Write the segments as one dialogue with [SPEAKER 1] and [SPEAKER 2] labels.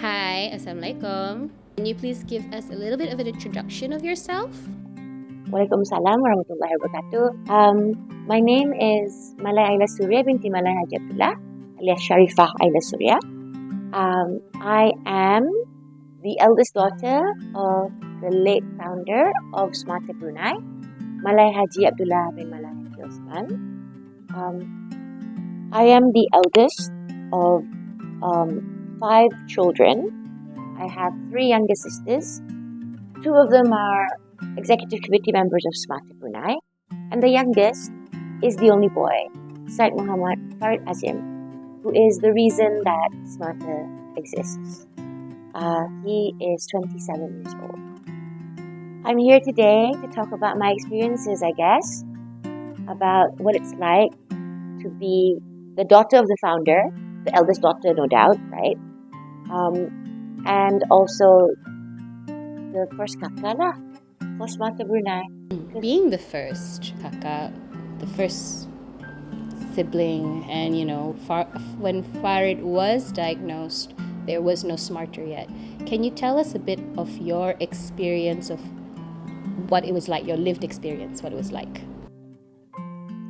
[SPEAKER 1] Hi, Assalamualaikum. Can you please give us a little bit of an introduction of yourself?
[SPEAKER 2] Waalaikumsalam warahmatullahi wabarakatuh. My name is Malai Ayla Surya binti Malai Haji Abdullah alias Sharifah Ayla Surya. I am the eldest daughter of the late founder of SMARTER Brunei, Malai Haji Abdullah bin Malai Haji Osman. I am the eldest of 5 children. I have 3 younger sisters. 2 of them are executive committee members of SMARTER Brunei, and the youngest is the only boy, Syed Muhammad Farid Azim, who is the reason that SMARTER exists. He is 27 years old. I'm here today to talk about my experiences, I guess, about what it's like to be the daughter of the founder, the eldest daughter, no doubt, right? And also the first kaka lah for SMARTER Brunei.
[SPEAKER 1] Being the first kaka, the first sibling, and when Farid was diagnosed, there was no SMARTER yet. Can you tell us a bit of your experience of what it was like, your lived experience, what it was like?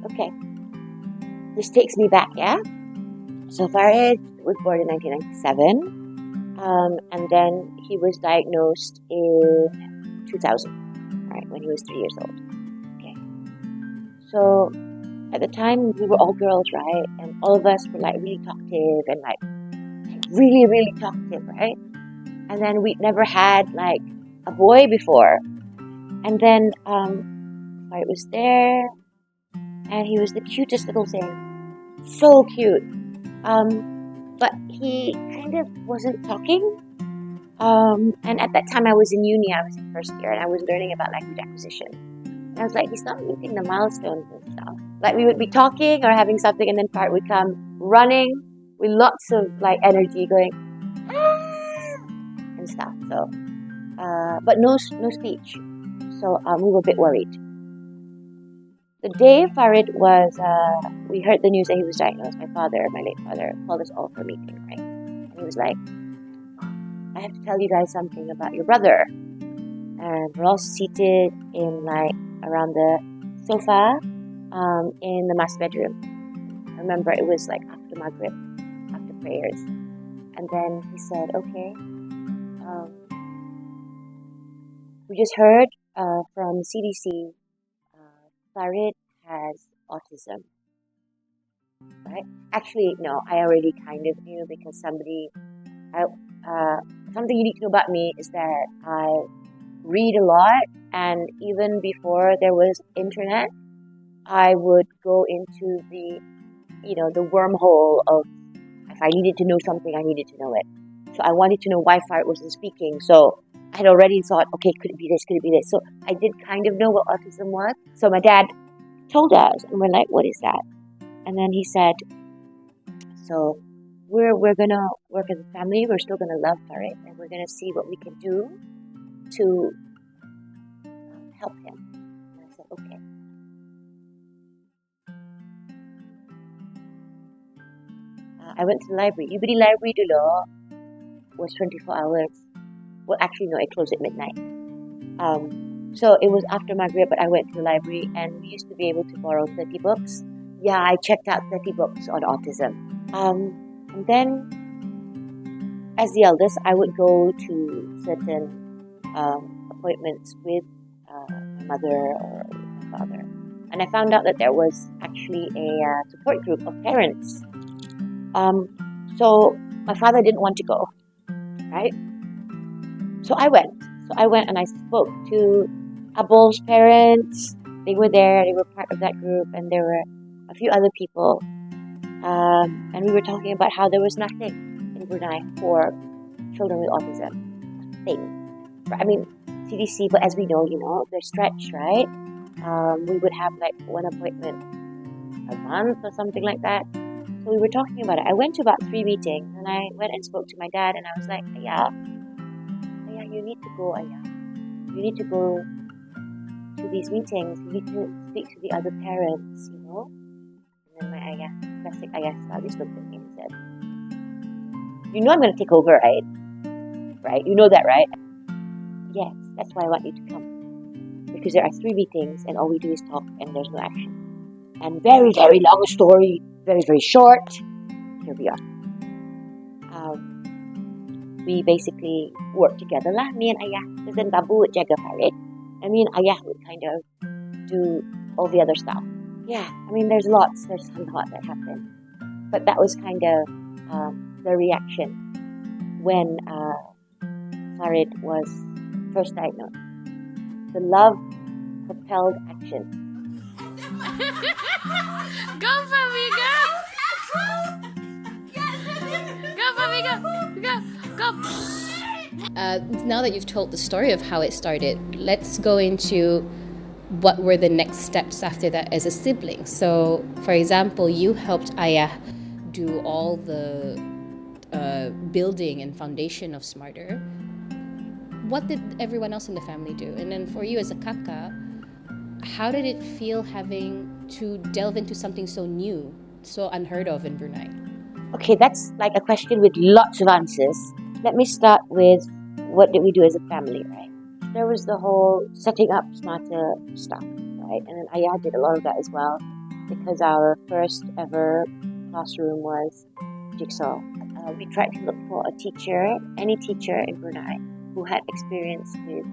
[SPEAKER 2] Okay, this takes me back, yeah? So Farid was born in 1997, and then he was diagnosed in 2000, right, when he was 3 years old. Okay, so at the time we were all girls, right, and all of us were like really talkative and like really, really talkative, right? And then we'd never had like a boy before, and then Farid was there, and he was the cutest little thing, so cute. But he kind of wasn't talking. And at that time I was in uni, I was in first year, and I was learning about language acquisition. And I was like, he's not meeting the milestones and stuff. Like we would be talking or having something, and then Farid would come running with lots of like energy, going and stuff. So, but no speech. So we were a bit worried. The day Farid was, we heard the news that he was diagnosed. My late father, called us all for a meeting, right? And he was like, I have to tell you guys something about your brother. And we're all seated in like around the sofa in the master bedroom. I remember it was like after Maghrib, after prayers. And then he said, okay, we just heard from CDC, Farid has autism, right? Actually, no, I already kind of knew because something you need to know about me is that I read a lot, and even before there was internet, I would go into the wormhole of, if I needed to know something, I needed to know it. So I wanted to know why Farid wasn't speaking. So I had already thought, okay, could it be this? Could it be this? So I did kind of know what autism was. So my dad told us, and we're like, what is that? And then he said, so we're gonna work as a family. We're still gonna love Farid, and we're gonna see what we can do to help him. And I said, okay. I went to the library. Everybody library dulu was 24 hours. Well, actually, no, it closed at midnight. So it was after Maghrib, but I went to the library, and we used to be able to borrow 30 books. Yeah, I checked out 30 books on autism. And then, as the eldest, I would go to certain appointments with my mother or my father. And I found out that there was actually a support group of parents. So my father didn't want to go, right? So I went. And I spoke to Abul's parents. They were there. They were part of that group, and there were a few other people. And we were talking about how there was nothing in Brunei for children with autism. Nothing. I mean, CDC, but as we know, they're stretched, right? We would have like one appointment a month or something like that. So we were talking about it. I went to about 3 meetings, and I went and spoke to my dad, and I was like, Ayah, you need to go, Ayah. You need to go to these meetings. You need to speak to the other parents, And then my Ayah, classic Ayah style, just looked at me and said, I'm going to take over, right? right? You know that, right? Yes, that's why I want you to come. Because there are 3 meetings and all we do is talk and there's no action. And very, very long story, very, very short. Here we are. We basically work together lah, me and Ayah. Because then Babu would jaga Farid. And me and Ayah would kind of do all the other stuff. Yeah, I mean, there's a lot that happened. But that was kind of the reaction when Farid was first diagnosed. The love propelled action.
[SPEAKER 1] Go for me, girl! Go for me, go! Now that you've told the story of how it started, let's go into what were the next steps after that as a sibling. So, for example, you helped Ayah do all the building and foundation of SMARTER. What did everyone else in the family do? And then for you as a kaka, how did it feel having to delve into something so new, so unheard of in Brunei?
[SPEAKER 2] Okay, that's like a question with lots of answers. Let me start with what did we do as a family, right? There was the whole setting up SMARTER stuff, right? And then Ayah did a lot of that as well, because our first ever classroom was jigsaw. We tried to look for a teacher, any teacher in Brunei who had experience with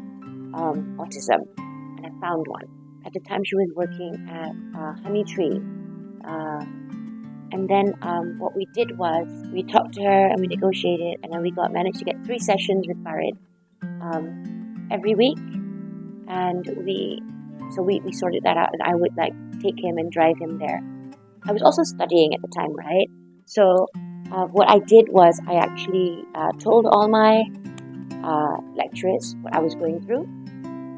[SPEAKER 2] autism, and I found one. At the time, she was working at Honey Tree. And then what we did was we talked to her and we negotiated, and then we managed to get 3 sessions with Farid every week. And we sorted that out, and I would like take him and drive him there. I was also studying at the time, right? So what I did was I actually told all my lecturers what I was going through,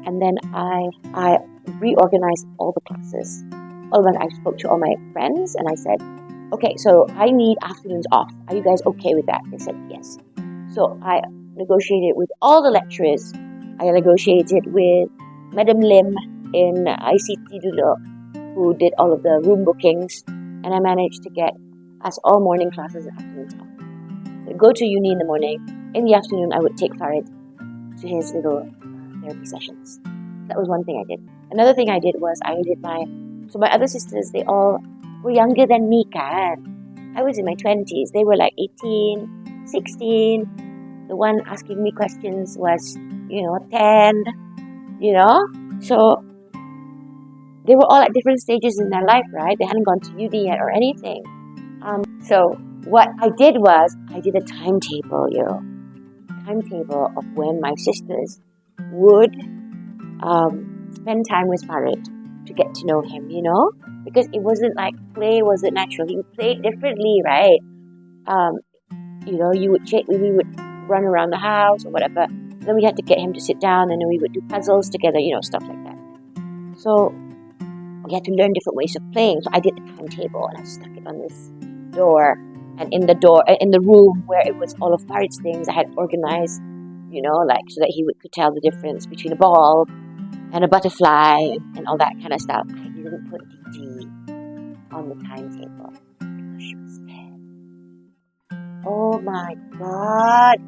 [SPEAKER 2] and then I reorganized all the classes. I spoke to all my friends and I said, okay, so I need afternoons off. Are you guys okay with that? They said yes. So I negotiated with all the lecturers. I negotiated with Madam Lim in ICT dulu, who did all of the room bookings, and I managed to get us all morning classes and afternoons off. So go to uni in the morning. In the afternoon, I would take Farid to his little therapy sessions. That was one thing I did. Another thing I did was my other sisters, they all were younger than me, kan. I was in my 20s. They were like 18, 16. The one asking me questions was, 10, So they were all at different stages in their life, right? They hadn't gone to uni yet or anything. So what I did was, I did a timetable, timetable of when my sisters would spend time with Farid to get to know him, because it wasn't like play wasn't natural. He would play differently, right? We would run around the house or whatever. Then we had to get him to sit down, and then we would do puzzles together, stuff like that. So we had to learn different ways of playing. So I did a timetable and I stuck it on this door, and in the room where it was all of Farid's things, I had organized, so that he could tell the difference between a ball and a butterfly and all that kind of stuff. I didn't put DD on the timetable because she was 10. Oh my God.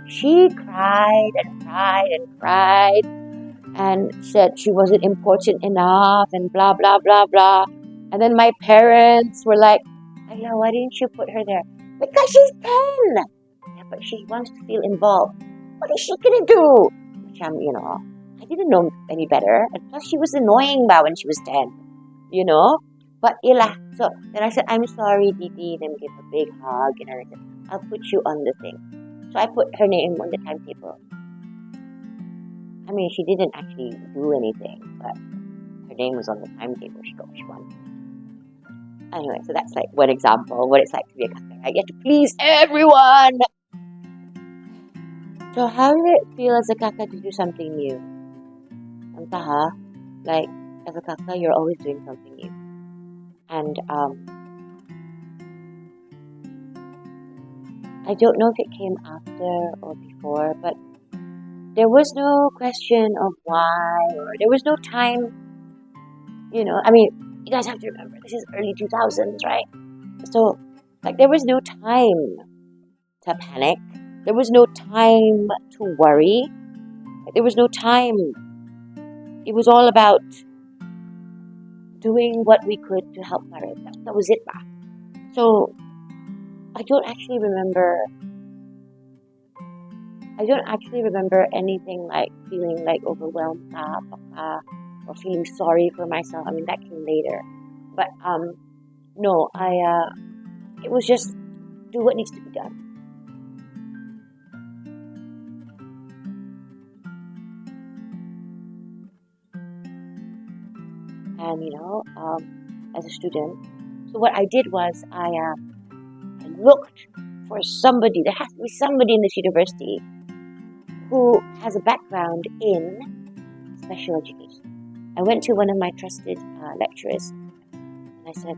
[SPEAKER 2] She cried and cried and cried and said she wasn't important enough and blah, blah, blah, blah. And then my parents were like, Ayla, why didn't you put her there? Because she's 10. Yeah, but she wants to feel involved. What is she going to do? I didn't know any better. And plus, she was annoying when she was 10, But so then I said, I'm sorry, Didi. Then give a big hug. And I said, I'll put you on the thing. So I put her name on the timetable. I mean, she didn't actually do anything, but her name was on the timetable. She got what she wanted. Anyway, so that's like one example of what it's like to be a kaka. I get to please everyone. So how did it feel as a kaka to do something new? Like as a kaka, you're always doing something new. And I don't know if it came after or before, but there was no question of why, or there was no time, you guys have to remember, this is early 2000s, right? So, there was no time to panic. There was no time to worry. There was no time. It was all about doing what we could to help Farid. That was it. So I don't actually remember anything like feeling like overwhelmed or feeling sorry for myself. I mean, that came later. But no, it was just do what needs to be done. And as a student, so what I did was I looked for somebody. There has to be somebody in this university who has a background in special education. I went to one of my trusted lecturers and I said,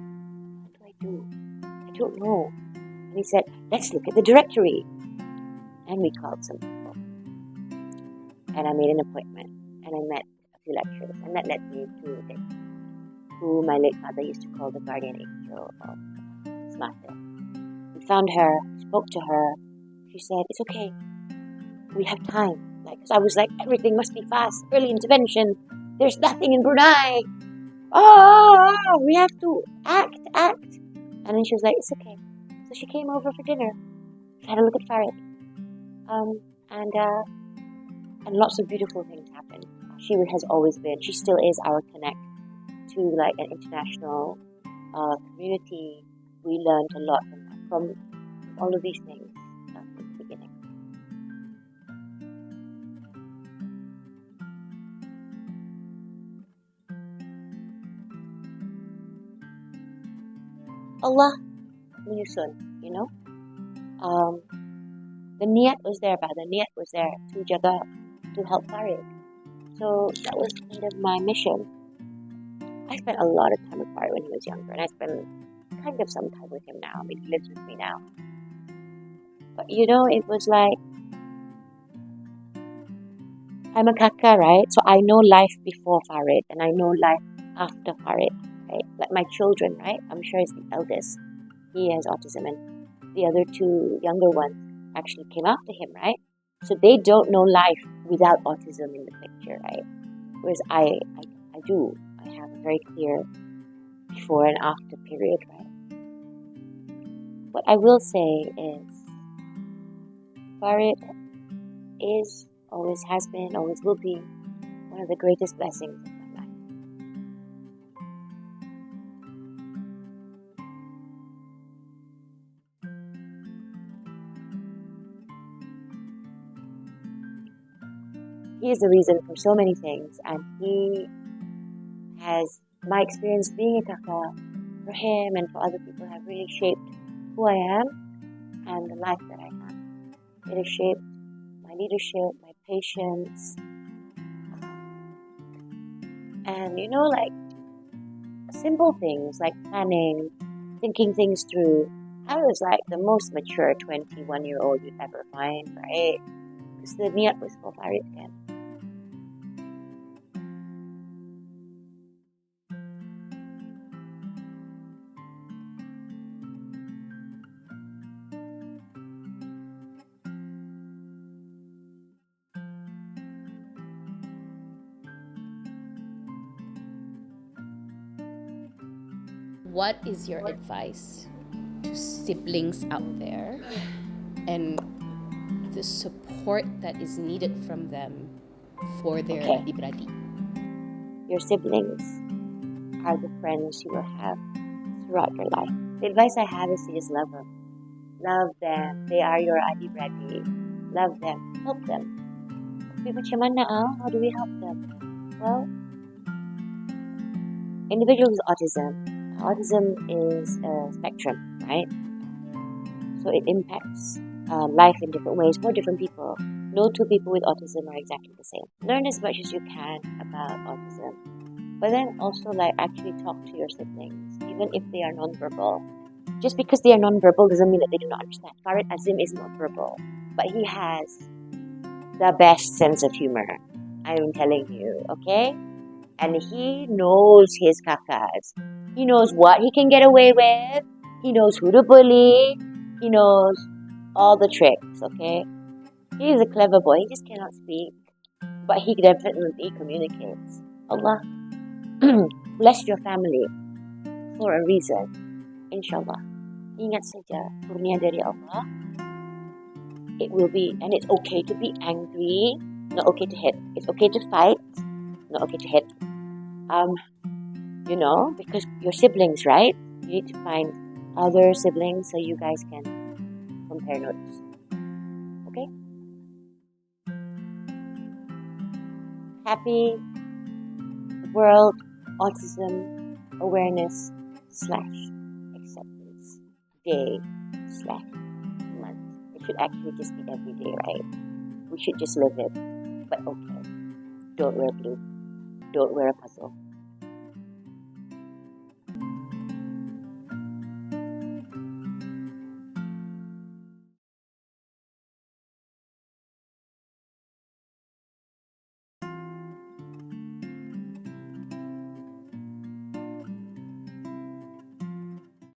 [SPEAKER 2] what do I do? I don't know. And he said, let's look at the directory. And we called some people. And I made an appointment and I met a few lecturers. And that led me to this, who my late father used to call the guardian angel of SMARTER. We found her, spoke to her. She said, it's okay. We have time. Because I was like, everything must be fast. Early intervention. There's nothing in Brunei. We have to act. And then she was like, it's okay. So she came over for dinner. She had a look at Farid. And lots of beautiful things happened. She has always been, she still is our connect to like an international community. We learned a lot from all of these things in the beginning. Allah menyusun, the niyat was there, to jaga, to help Farid. So that was kind of my mission. I spent a lot of time with Farid when he was younger, and I spend kind of some time with him now. I mean, he lives with me now. But it was like, I'm a kaka, right? So I know life before Farid, and I know life after Farid, right? Like my children, right? I'm sure he's the eldest. He has autism, and the other two younger ones actually came after him, right? So they don't know life without autism in the picture, right? Whereas I do. I have a very clear before and after period, right? What I will say is, Farid is, always has been, always will be one of the greatest blessings of my life. He is the reason for so many things, and he has, my experience being a kaka for him and for other people have really shaped who I am and the life that I have. It has shaped my leadership, my patience, and like simple things like planning, thinking things through. I was like the most mature 21-year-old you'd ever find, right? Because the niyat was for Farid again.
[SPEAKER 1] What is your advice to siblings out there and the support that is needed from them for their adik-beradik?
[SPEAKER 2] Your siblings are the friends you will have throughout your life. The advice I have is to just love them. Love them. They are your adik-beradik. Love them. Help them. Okay, macam mana? How do we help them? Well, individuals with autism is a spectrum, right? So it impacts life in different ways for different people. No two people with autism are exactly the same. Learn as much as you can about autism, but then also actually talk to your siblings, even if they are non-verbal. Just because they are non-verbal doesn't mean that they do not understand. Farid Azim is not verbal, but he has the best sense of humor. I'm telling you, okay? And he knows his kakas. He knows what he can get away with. He knows who to bully. He knows all the tricks, okay? He's a clever boy, he just cannot speak. But he definitely communicates. Allah bless your family for a reason. Inshallah. Ingat saja, kurnia dari Allah. It will be, and it's okay to be angry, not okay to hit. It's okay to fight, not okay to hit. Because you're siblings, right? You need to find other siblings so you guys can compare notes. Okay? Happy World Autism Awareness / Acceptance Day / month. It should actually just be every day, right? We should just live it. But okay, don't wear blue. Don't wear a puzzle.